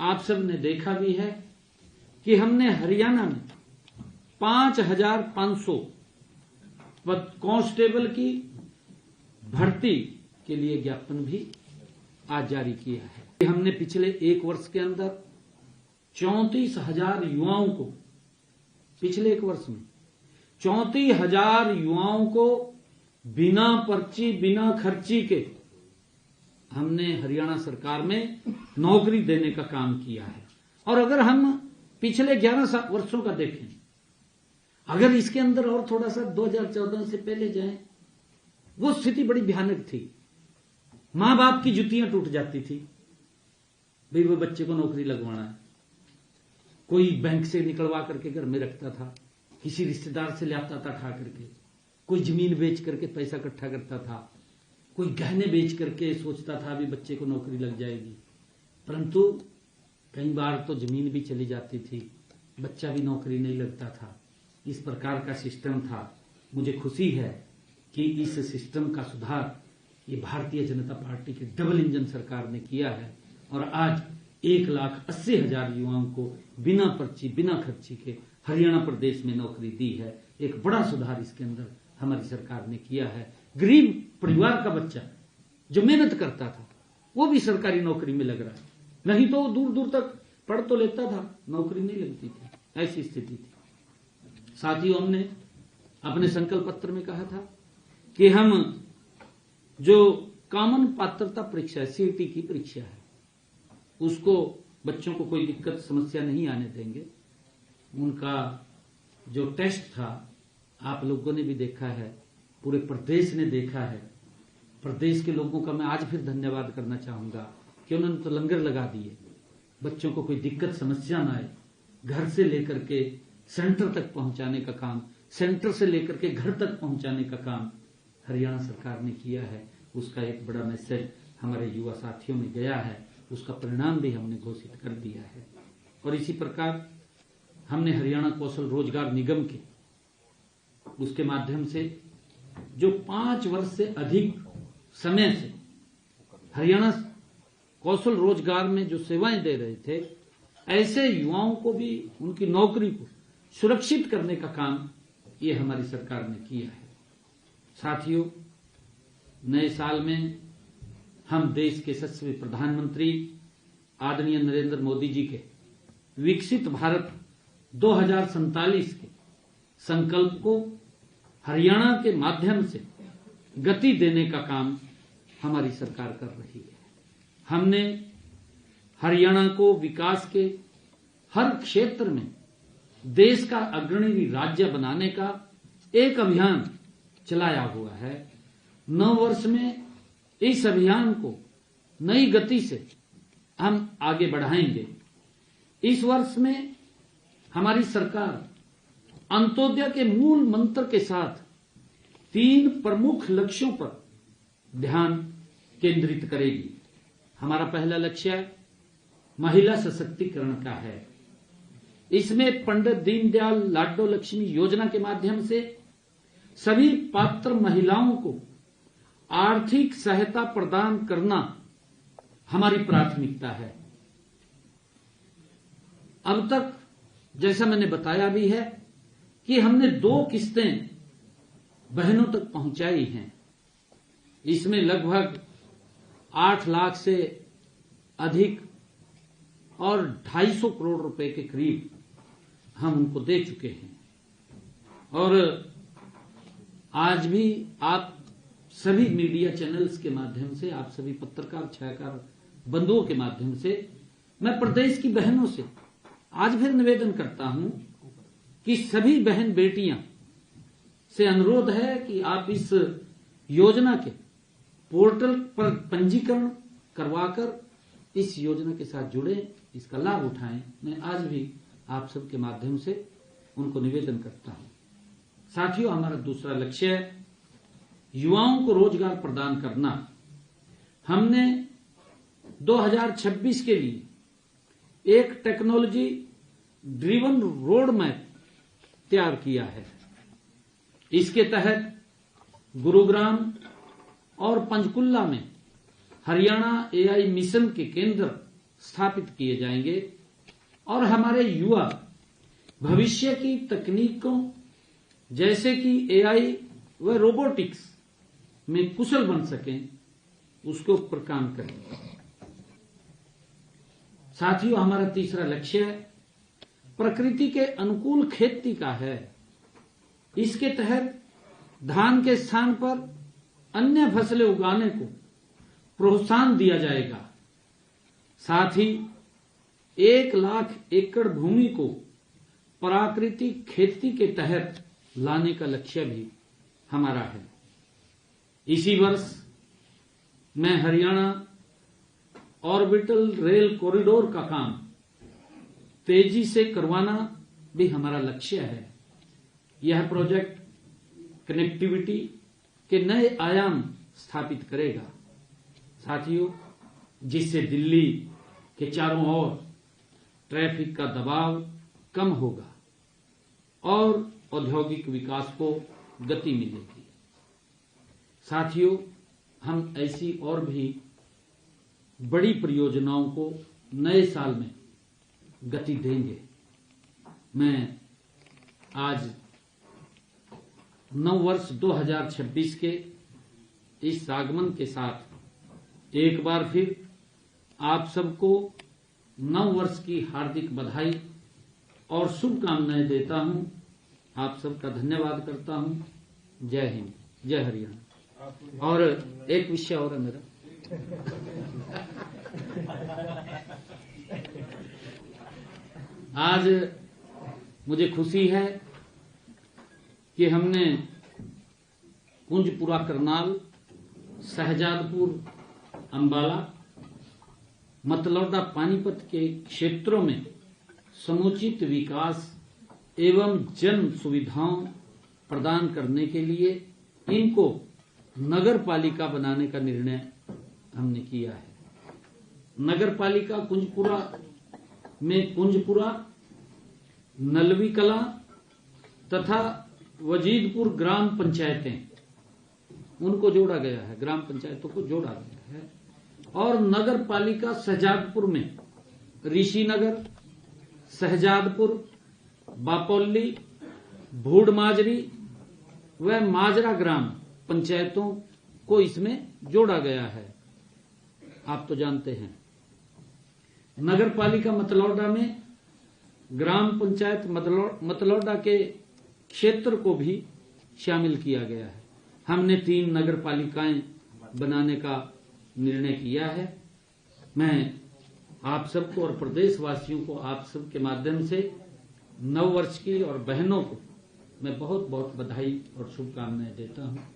आप सब ने देखा भी है कि हमने हरियाणा में 5,500 कांस्टेबल की भर्ती के लिए ज्ञापन भी आज जारी किया है। हमने पिछले एक वर्ष के अंदर 34,000 युवाओं को, पिछले एक वर्ष में 34,000 युवाओं को बिना पर्ची बिना खर्ची के हमने हरियाणा सरकार में नौकरी देने का काम किया है। और अगर हम पिछले 11 वर्षों का देखें, अगर इसके अंदर और थोड़ा सा 2014 से पहले जाएं, वो स्थिति बड़ी भयानक थी। मां बाप की जुतियां टूट जाती थी, भाई वो बच्चे को नौकरी लगवाना है। कोई बैंक से निकलवा करके घर में रखता था, किसी रिश्तेदार से लाता था खा करके, कोई जमीन बेच करके पैसा इकट्ठा करता था, कोई गहने बेच करके सोचता था भी बच्चे को नौकरी लग जाएगी। परंतु कई बार तो जमीन भी चली जाती थी, बच्चा भी नौकरी नहीं लगता था। इस प्रकार का सिस्टम था। मुझे खुशी है कि इस सिस्टम का सुधार ये भारतीय जनता पार्टी की डबल इंजन सरकार ने किया है और आज 1,80,000 युवाओं को बिना पर्ची बिना खर्ची के हरियाणा प्रदेश में नौकरी दी है। एक बड़ा सुधार इसके अंदर हमारी सरकार ने किया है। गरीब परिवार का बच्चा जो मेहनत करता था वो भी सरकारी नौकरी में लग रहा है, नहीं तो दूर दूर तक पढ़ तो लेता था, नौकरी नहीं लगती थी। ऐसी स्थिति थी। साथियों, हमने अपने संकल्प पत्र में कहा था कि हम जो कॉमन पात्रता परीक्षा है, सीईटी की परीक्षा है, उसको बच्चों को कोई दिक्कत समस्या नहीं आने देंगे। उनका जो टेस्ट था आप लोगों ने भी देखा है, पूरे प्रदेश ने देखा है। प्रदेश के लोगों का मैं आज फिर धन्यवाद करना चाहूंगा कि उन्होंने तो लंगर लगा दिए, बच्चों को कोई दिक्कत समस्या ना आए। घर से लेकर के सेंटर तक पहुंचाने का काम, सेंटर से लेकर के घर तक पहुंचाने का काम हरियाणा सरकार ने किया है। उसका एक बड़ा मैसेज हमारे युवा साथियों में गया है, उसका परिणाम भी हमने घोषित कर दिया है। और इसी प्रकार हमने हरियाणा कौशल रोजगार निगम के उसके माध्यम से जो 5 वर्ष से अधिक समय से हरियाणा कौशल रोजगार में जो सेवाएं दे रहे थे, ऐसे युवाओं को भी उनकी नौकरी को सुरक्षित करने का काम ये हमारी सरकार ने किया है। साथियों, नए साल में हम देश के यशस्वी प्रधानमंत्री आदरणीय नरेंद्र मोदी जी के विकसित भारत 2047 के संकल्प को हरियाणा के माध्यम से गति देने का काम हमारी सरकार कर रही है। हमने हरियाणा को विकास के हर क्षेत्र में देश का अग्रणी राज्य बनाने का एक अभियान चलाया हुआ है। 9 वर्ष में इस अभियान को नई गति से हम आगे बढ़ाएंगे। इस वर्ष में हमारी सरकार अंत्योदय के मूल मंत्र के साथ 3 प्रमुख लक्ष्यों पर ध्यान केंद्रित करेगी। हमारा पहला लक्ष्य महिला सशक्तिकरण का है। इसमें पंडित दीनदयाल लाडो लक्ष्मी योजना के माध्यम से सभी पात्र महिलाओं को आर्थिक सहायता प्रदान करना हमारी प्राथमिकता है। अब तक जैसा मैंने बताया भी है कि हमने 2 किस्तें बहनों तक पहुंचाई हैं। इसमें लगभग 8 लाख से अधिक और 250 करोड़ रुपए के करीब हम उनको दे चुके हैं। और आज भी आप सभी मीडिया चैनल्स के माध्यम से, आप सभी पत्रकार छायाकार बंधुओं के माध्यम से मैं प्रदेश की बहनों से आज फिर निवेदन करता हूं कि सभी बहन बेटियां से अनुरोध है कि आप इस योजना के पोर्टल पर पंजीकरण करवाकर इस योजना के साथ जुड़े, इसका लाभ उठाएं। मैं आज भी आप सबके माध्यम से उनको निवेदन करता हूं। साथियों, हमारा दूसरा लक्ष्य है युवाओं को रोजगार प्रदान करना। हमने 2026 के लिए एक टेक्नोलॉजी ड्रिवन रोड मैप तैयार किया है। इसके तहत गुरुग्राम और पंचकुला में हरियाणा एआई मिशन के केंद्र स्थापित किए जाएंगे और हमारे युवा भविष्य की तकनीकों जैसे कि एआई व रोबोटिक्स में कुशल बन सकें, उसके ऊपर काम करेंगे। साथियों, हमारा तीसरा लक्ष्य प्रकृति के अनुकूल खेती का है। इसके तहत धान के स्थान पर अन्य फसलें उगाने को प्रोत्साहन दिया जाएगा। साथ ही 1 लाख एकड़ भूमि को प्राकृतिक खेती के तहत लाने का लक्ष्य भी हमारा है। इसी वर्ष मैं हरियाणा ऑर्बिटल रेल कॉरिडोर का काम तेजी से करवाना भी हमारा लक्ष्य है। यह प्रोजेक्ट कनेक्टिविटी के नए आयाम स्थापित करेगा। साथियों, जिससे दिल्ली के चारों ओर ट्रैफिक का दबाव कम होगा और औद्योगिक विकास को गति मिलेगी। साथियों, हम ऐसी और भी बड़ी परियोजनाओं को नए साल में गति देंगे। मैं आज नव वर्ष 2026 के इस आगमन के साथ एक बार फिर आप सबको नव वर्ष की हार्दिक बधाई और शुभकामनाएं देता हूं। आप सबका धन्यवाद करता हूं। जय हिंद, जय हरियाणा। और एक विषय और है मेरा। आज मुझे खुशी है कि हमने कुंजपुरा करनाल, शहजादपुर, अंबाला, मतलौडा, पानीपत के क्षेत्रों में समुचित विकास एवं जन सुविधाओं प्रदान करने के लिए इनको नगर पालिका बनाने का निर्णय हमने किया है। नगर पालिका कुंजपुरा में कुंजपुरा, नलवी कला तथा वजीदपुर ग्राम पंचायतें, उनको जोड़ा गया है, ग्राम पंचायतों को जोड़ा गया है। और नगर पालिका शहजादपुर में ऋषिनगर, शहजादपुर, बापोली, भूड माजरी व माजरा ग्राम पंचायतों को इसमें जोड़ा गया है। आप तो जानते हैं। नगर पालिका मतलौडा में ग्राम पंचायत मतलौडा के क्षेत्र को भी शामिल किया गया है। हमने 3 नगर पालिकाएं बनाने का निर्णय किया है। मैं आप सबको और प्रदेशवासियों को आप सबके माध्यम से नव वर्ष की और बहनों को मैं बहुत बहुत बधाई और शुभकामनाएं देता हूं।